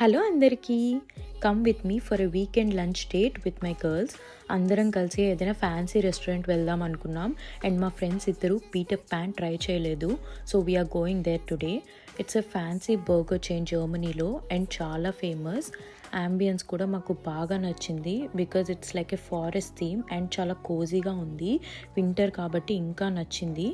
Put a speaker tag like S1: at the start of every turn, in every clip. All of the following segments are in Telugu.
S1: హలో అందరికీ, come with me for a weekend lunch date with my girls. అందరం కలిసి ఏదైనా ఫ్యాన్సీ రెస్టారెంట్ వెళ్దాం అనుకున్నాం. అండ్ మా ఫ్రెండ్స్ ఇద్దరు పీటర్ పాన్ ట్రై చేయలేదు, so we are going there today. It's a fancy burger chain జర్మనీలో అండ్ చాలా ఫేమస్. అంబియన్స్ కూడా మాకు బాగా నచ్చింది because it's like a forest theme and చాలా కోజీగా ఉంది. వింటర్ కాబట్టి ఇంకా నచ్చింది.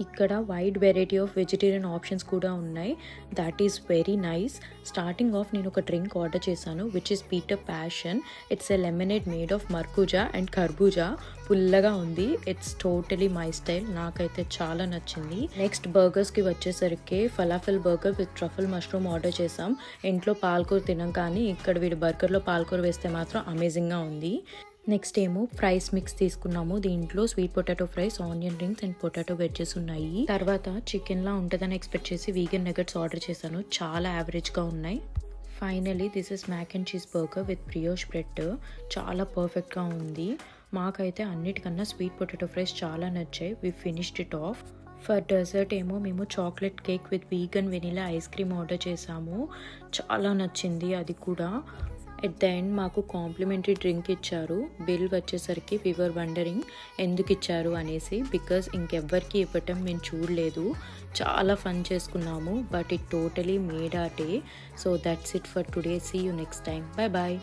S1: ఇక్కడ wide variety of vegetarian options కూడా ఉన్నాయి. That is very nice. Starting off నేను ఒక డ్రింక్ ఆర్డర్ చేశాను which is Peter passion. It's a lemonade made of మర్కూజా and కర్బూజా. పుల్లగా ఉంది. It's totally my style. నాకైతే చాలా నచ్చింది. నెక్స్ట్ బర్గర్స్కి వచ్చేసరికి falafel burger with truffle mushroom order చేసాం. ఇంట్లో పాలకూర తినం, కానీ ఇక్కడ వీడి బర్గర్లో పాలకూర వేస్తే మాత్రం అమేజింగ్గా ఉంది. నెక్స్ట్ ఏమో ఫ్రైస్ మిక్స్ తీసుకున్నాము. దీంట్లో sweet potato fries, onion rings and potato wedges ఉన్నాయి. తర్వాత చికెన్లా ఉంటుందని ఎక్స్పెక్ట్ చేసి వీగన్ నగెట్స్ ఆర్డర్ చేశాను. చాలా యావరేజ్గా ఉన్నాయి. Finally this is mac and cheese burger with brioche bread. చాలా పర్ఫెక్ట్గా ఉంది. మాకైతే అన్నిటికన్నా స్వీట్ పొటాటో ఫ్రైస్ చాలా నచ్చాయి. We finished it off. For dessert ఏమో మేము chocolate cake with vegan vanilla ice cream order చేసాము. చాలా నచ్చింది అది కూడా. ఎట్ ద ఎండ్ మాకు కాంప్లిమెంటరీ డ్రింక్ ఇచ్చారు. బిల్ వచ్చేసరికి వి వర్ వండరింగ్ ఎందుకు ఇచ్చారు అనేసి, బికాజ్ ఇంకెవ్వరికి ఇవ్వటం మేము చూడలేదు. చాలా ఫన్ చేసుకున్నాము, but it totally made our day. So that's it for today. See you next time. Bye bye.